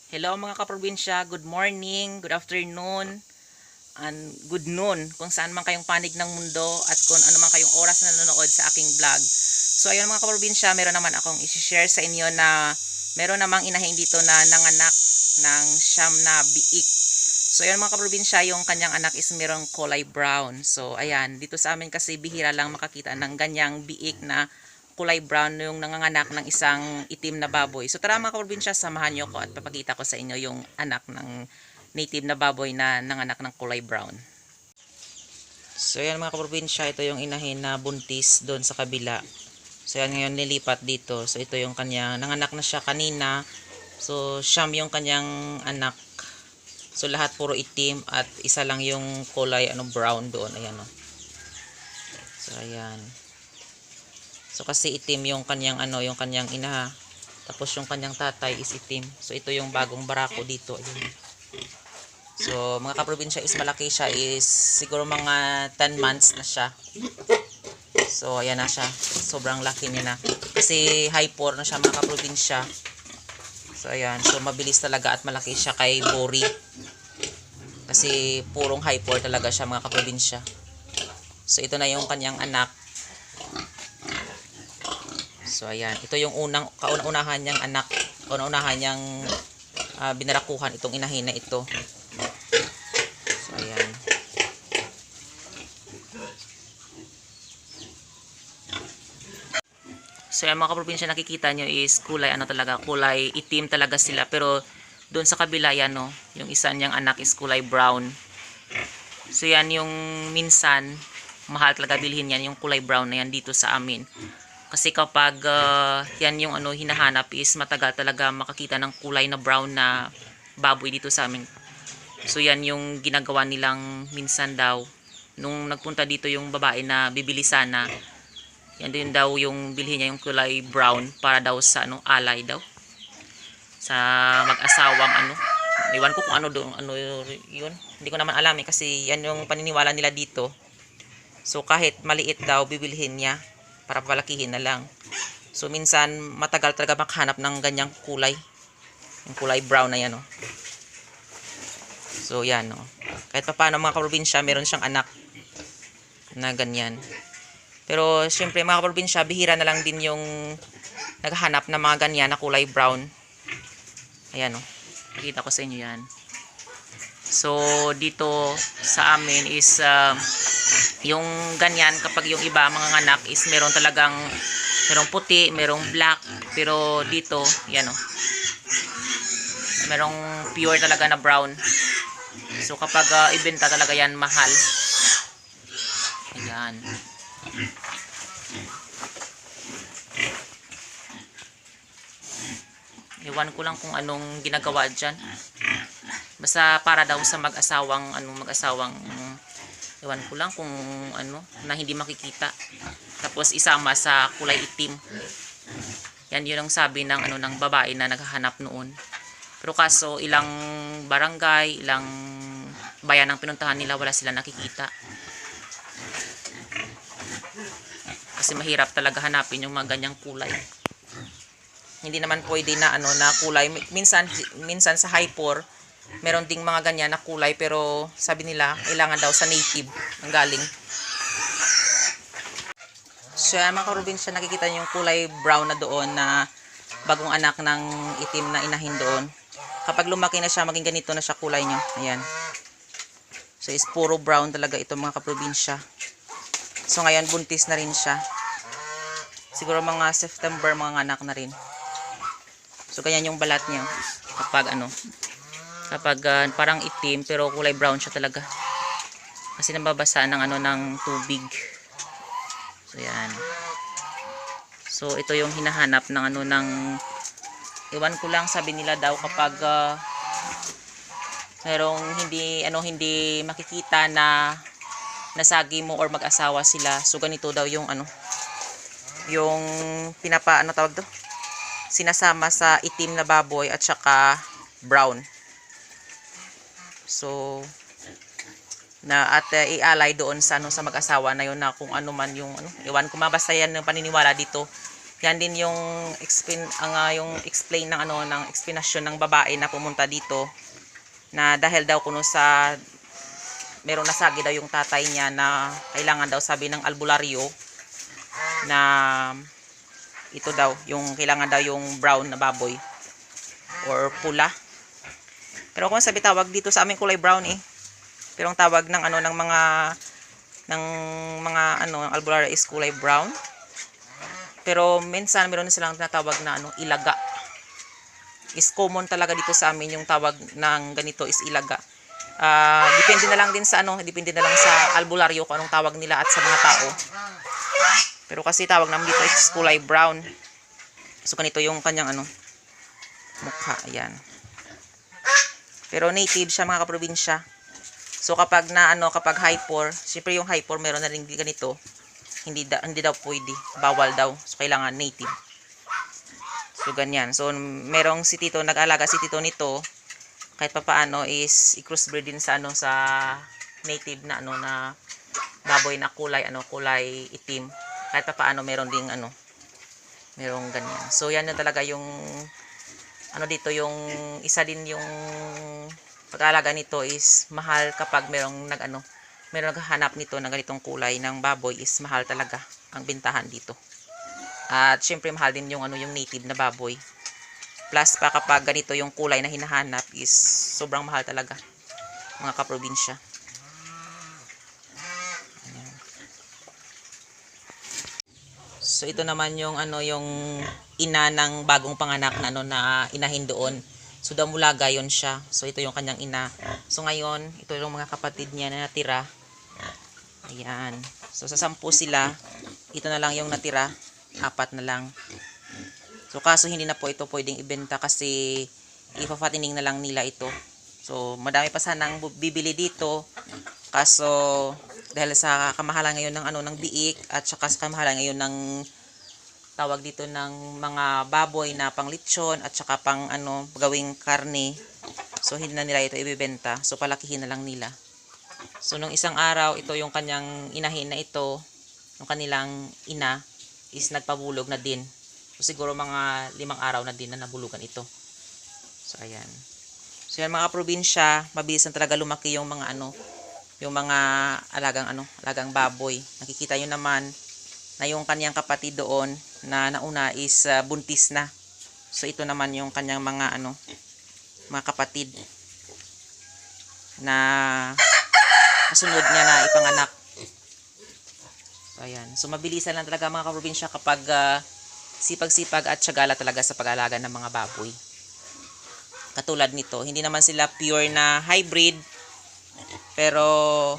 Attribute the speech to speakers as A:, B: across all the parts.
A: Hello mga kaprobinsya, good morning, good afternoon, and good noon kung saan man kayong panig ng mundo at kung ano man kayong oras na nanonood sa aking vlog. So ayun mga kaprobinsya, meron naman akong i-share sa inyo na meron namang inahin dito na nanganak ng siyam na biik. So ayun mga kaprobinsya, yung kanyang anak is merong kulay brown. So ayan, dito sa amin kasi bihira lang makakita ng ganyang biik na kulay brown yung nanganganak ng isang itim na baboy. So tara mga kaprobinsya, samahan nyo ko at papakita ko sa inyo yung anak ng native na baboy na nanganak ng kulay brown. So yan mga kaprobinsya, ito yung inahin na buntis doon sa kabila. So yan ngayon nilipat dito. So ito yung kanya, nanganak na siya kanina. So siyam yung kanyang anak. So lahat puro itim at isa lang yung kulay brown doon. Ayan o. So ayan. So kasi itim yung kanyang yung kanyang ina. Tapos yung kanyang tatay is itim. So ito yung bagong barako dito. Ayan. So mga kaprobinsya is malaki siya, is siguro mga 10 months na siya. So ayan na siya. Sobrang laki niya na. Kasi high 4 na siya mga kaprobinsya. So ayan. So mabilis talaga at malaki siya kay Bori. Kasi purong high 4 talaga siya mga kaprobinsya. So ito na yung kanyang anak. So ayan, ito yung kauna-unahan niyang anak, kauna-unahan niyang binarakuhan itong inahin na ito. So ayan. So ayan mga kaprobinsya, nakikita nyo is kulay kulay itim talaga sila, pero doon sa kabila yan yung isa niyang anak is kulay brown. So yan yung minsan mahal talaga bilhin yan, yung kulay brown na yan dito sa amin. Kasi kapag yan yung hinahanap is matagal talaga makakita ng kulay na brown na baboy dito sa amin. So yan yung ginagawa nilang minsan daw. Nung nagpunta dito yung babae na bibili sana, yan din daw yung bilhin niya, yung kulay brown para daw sa alay daw. Sa mag-asawang Iwan ko kung yun. Hindi ko naman alam kasi yan yung paniniwala nila dito. So kahit maliit daw bibilhin niya para palakihin na lang. So minsan matagal talaga makahanap ng ganyang kulay. Yung kulay brown na yan So yan Kahit pa paano mga kaprobinsya, meron siyang anak na ganyan. Pero syempre mga kaprobinsya, bihira na lang din yung naghahanap ng mga ganyan na kulay brown. Ayan Nakita ko sa inyo yan. So dito sa amin is yung ganyan, kapag yung iba mga anak is merong puti, merong black, pero dito yan merong pure talaga na brown. So kapag ibenta talaga yan mahal. Ayan. Iwan ko lang kung anong ginagawa dyan. Basta para daw sa mag-asawang iwan ko lang kung na hindi makikita. Tapos isama sa kulay itim. Yan yun ang sabi ng ng babae na naghahanap noon. Pero kaso ilang barangay, ilang bayan ang pinuntahan nila, wala sila nakikita. Kasi mahirap talaga hanapin yung mga ganyang kulay. Hindi naman pwede na na kulay. Minsan sa high 4 meron ding mga ganyan na kulay, pero sabi nila kailangan daw sa native ang galing. So mga kaprobinsya, nakikita niyo yung kulay brown na doon na bagong anak ng itim na inahin doon. Kapag lumaki na siya, maging ganito na siya kulay niyo. Ayan. So is puro brown talaga ito mga kaprobinsya. So ngayon buntis na rin siya. Siguro mga September mga anak na rin. So ganyan yung balat niya kapag parang itim pero kulay brown siya talaga. Kasi nababasa ng ng tubig. So yan. So ito yung hinahanap ng ng iwan ko lang, sabi nila daw kapag merong hindi makikita na nasagi mo or mag-asawa sila. So ganito daw yung yung tawag to? Sinasama sa itim na baboy at saka brown. So ialay doon sa sa mag-asawa na yun, na kung ano man yung iwan ko, mabasta yan yung paniniwala dito Yan din yung yung explain ng ng explanation ng babae na pumunta dito, na dahil daw kuno sa merong nasagi daw yung tatay niya na kailangan daw, sabi ng albularyo, na ito daw yung kailangan daw yung brown na baboy or pula. Pero kung sabi tawag dito sa amin kulay brown eh. Pero ang tawag ng ng albularyo is kulay brown. Pero minsan meron silang tinatawag na ilaga. Is common talaga dito sa amin yung tawag ng ganito is ilaga. Depende na lang din sa depende na lang sa albularyo kung anong tawag nila at sa mga tao. Pero kasi tawag namin dito is kulay brown. So ganito yung kanyang mukha, ayan. Pero native siya mga kaprobinsya. So kapag kapag hyper, siyempre yung hyper meron na rin ganito. Hindi daw pwede, bawal daw. So kailangan native. So ganyan. So merong si Tito, nag-alaga si Tito nito. Kahit papaano is i-crossbreed din sa sa native na na baboy na kulay itim. Kahit papaano meron ding merong ganyan. So yan na talaga yung dito, yung isa din yung pag-aalaga nito is mahal kapag merong naghahanap nito ng ganitong kulay ng baboy, is mahal talaga ang bintahan dito. At syempre mahal din yung yung native na baboy. Plus pa kapag ganito yung kulay na hinahanap is sobrang mahal talaga mga kaprobinsya. Ayan. So ito naman yung yung ina ng bagong panganak na na inahin doon. So Damulaga yon siya. So ito yung kanyang ina. So ngayon, ito yung mga kapatid niya na natira. Ayan. So sa 10 sila, ito na lang yung natira. 4 na lang. So kaso hindi na po ito pwedeng ibenta kasi ipa-fattening na lang nila ito. So madami pa sanang bibili dito. Kaso dahil sa kamahalan ngayon ng ng biik at saka sa kamahalan ngayon ng tawag dito ng mga baboy na panglitsyon at saka pang gawing karne. So hindi na nila ito ibebenta. So palakihin na lang nila. So nung isang araw, ito yung kanyang inahin na ito, yung kanilang ina is nagpabulog na din. So siguro mga 5 araw na din na nabulugan ito. So ayan. So yan mga probinsya, mabilis na talaga lumaki yung mga yung mga alagang baboy. Nakikita nyo naman na yung kanyang kapatid doon na nauna is buntis na. So ito naman yung kanyang mga mga kapatid na kasunod niya na ipanganak. So ayan. So mabilisan lang talaga mga kaprobinsya kapag sipag-sipag at tiyagala talaga sa pag-alaga ng mga baboy. Katulad nito, hindi naman sila pure na hybrid, pero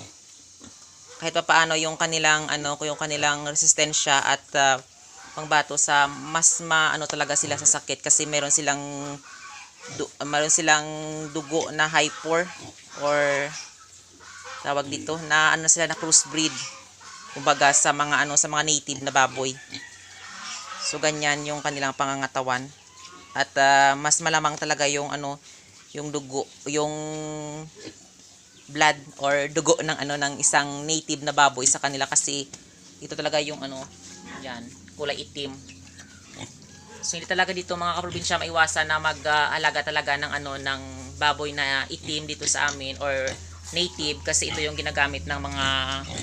A: kahit pa paano yung kanilang yung kanilang resistensya at pangbato sa mas talaga sila sa sakit kasi meron silang dugo na hyper or tawag dito na sila na crossbreed kumbaga sa mga sa mga native na baboy. So ganyan yung kanilang pangangatawan at mas malamang talaga yung yung dugo, yung blood or dugo ng ng isang native na baboy sa kanila kasi ito talaga yung diyan, kulay itim. So hindi talaga dito mga kaprobinsya maiwasan na mag-alaga talaga ng ng baboy na itim dito sa amin or native kasi ito yung ginagamit ng mga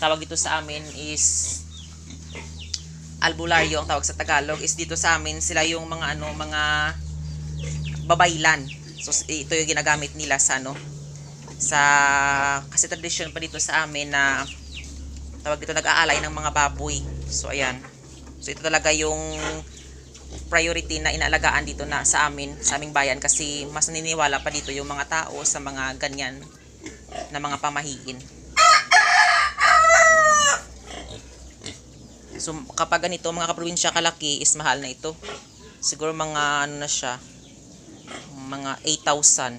A: tawag dito sa amin is albularyo ang tawag sa Tagalog. Is dito sa amin sila yung mga mga babaylan. So ito yung ginagamit nila sa kasi tradition pa dito sa amin na tawag dito nag-aalay ng mga baboy. So ayan. So ito talaga yung priority na inaalagaan dito na sa amin, sa aming bayan kasi mas naniniwala pa dito yung mga tao sa mga ganyan na mga pamahiin. So kapag ganito mga kaprobinsya kalaki is mahal na ito. Siguro mga na siya, mga 8,000.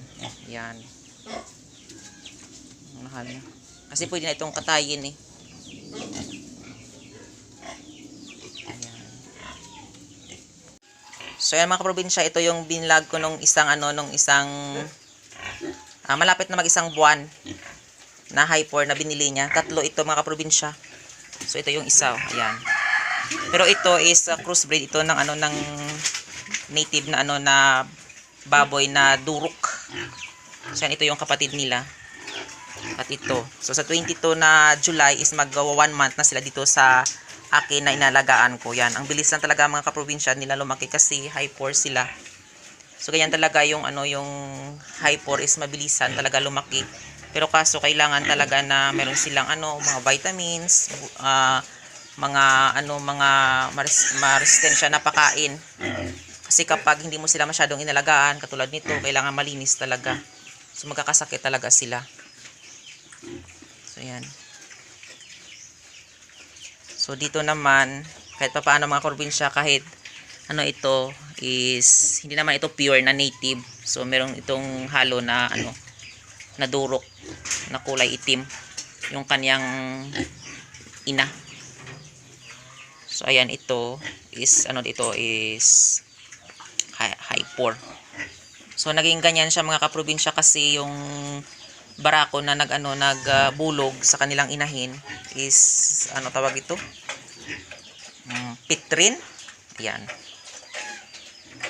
A: Yan. Mahal na. Kasi pwede na itong katayin eh. Ayan. So yan mga kaprobinsya, ito yung binlog ko nung isang malapit na mag-isang buwan na hyper na binili niya. 3 ito mga kaprobinsya. So ito yung isa, ayan. Pero ito is crossbreed ito ng ano ng native na ano na baboy na durok. So yan, ito yung kapatid nila. At ito. So sa 22 na July is mag-1 month na sila dito sa akin na inalagaan ko. Yan. Ang bilis lang talaga mga kaprobinsya nila lumaki kasi high poor sila. So ganyan talaga yung ano yung high poor is mabilisan talaga lumaki. Pero kaso kailangan talaga na meron silang ano mga vitamins, mga ano mga maresistensya na pakain. Kasi kapag hindi mo sila masyadong inalagaan, katulad nito, kailangan malinis talaga. So magkakasakit talaga sila. So yan. So dito naman, kahit pa paano mga probinsya, kahit ano ito is hindi naman ito pure na native. So merong itong halo na ano na durok na kulay itim yung kanyang ina. So ayan, ito is ano dito is high poor. So naging ganyan siya mga kaprobinsya kasi yung barako na nagbulog sa kanilang inahin is ano tawag ito? Pitrin. Ayan.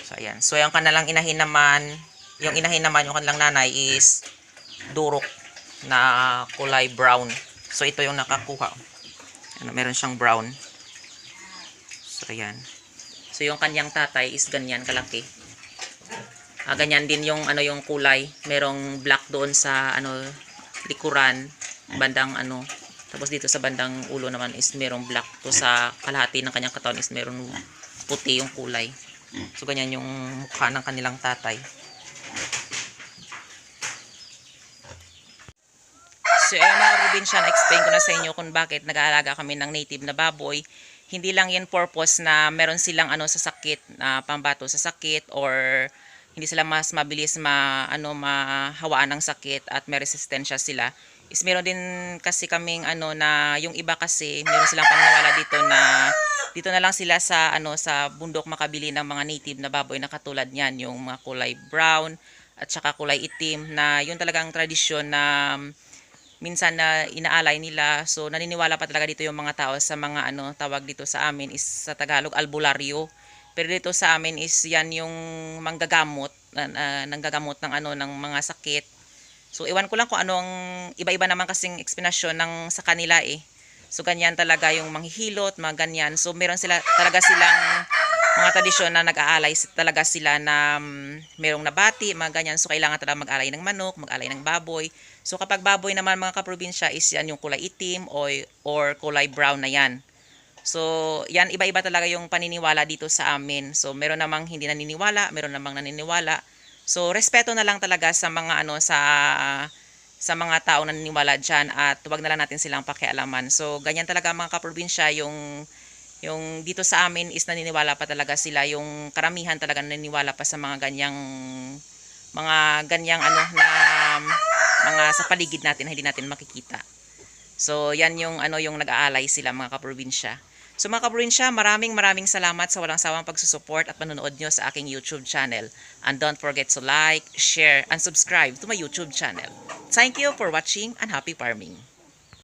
A: So ayan. So yung kanilang inahin naman, yung kanilang nanay is durok na kulay brown. So ito yung nakakuha. Ano, meron siyang brown. So ayan. So yung kanyang tatay is ganyan kalaki. Ganyan din yung ano yung kulay. Merong black doon sa ano likuran, bandang ano. Tapos dito sa bandang ulo naman is merong black. To sa kalahati ng kanyang katawan is merong puti yung kulay. So ganyan yung mukha ng kanilang tatay. So ayun mga probinsya, na-explain ko na sa inyo kung bakit nag-aalaga kami ng native na baboy. Hindi lang yan purpose na meron silang ano sa sakit, pambato sa sakit, or hindi sila mas mabilis mahawaan ng sakit at may resistensya sila. Is meron din kasi kaming ano na yung iba kasi meron silang paniniwala dito na dito na lang sila sa ano sa bundok makabili ng mga native na baboy na katulad niyan, yung mga kulay brown at saka kulay itim, na yun talagang tradisyon na minsan na inaalay nila. So naniniwala pa talaga dito yung mga tao sa mga ano tawag dito sa amin is sa Tagalog albularyo. Pero dito sa amin is yan yung manggagamot, nanggagamot ng ano ng mga sakit. So iwan ko lang kung ano ang iba-iba naman kasing eksplanasyon ng sa kanila eh. So ganyan talaga yung manghihilot, mga ganyan. So meron sila talaga silang mga tradisyon na nag-aalay talaga sila na merong nabati, mga ganyan. So kailangan talaga mag-alay ng manok, mag-alay ng baboy. So kapag baboy naman mga kaprobinsya is yan yung kulay itim or kulay brown na yan. So yan, iba-iba talaga yung paniniwala dito sa amin. So meron namang hindi naniniwala, meron namang naniniwala. So respeto na lang talaga sa mga ano sa mga tao na naniniwala diyan, at wag na lang natin silang pakialaman. So ganyan talaga mga kaprobinsya, yung dito sa amin is naniniwala pa talaga sila, yung karamihan talaga naniniwala pa sa mga ganyang ano na mga sa paligid natin na hindi natin makikita. So yan yung ano yung nag-aalay sila mga kaprobinsya. So mga kaprobinsya, maraming salamat sa walang sawang pagsusupport at panonood nyo sa aking YouTube channel. And don't forget to like, share, and subscribe to my YouTube channel. Thank you for watching and happy farming!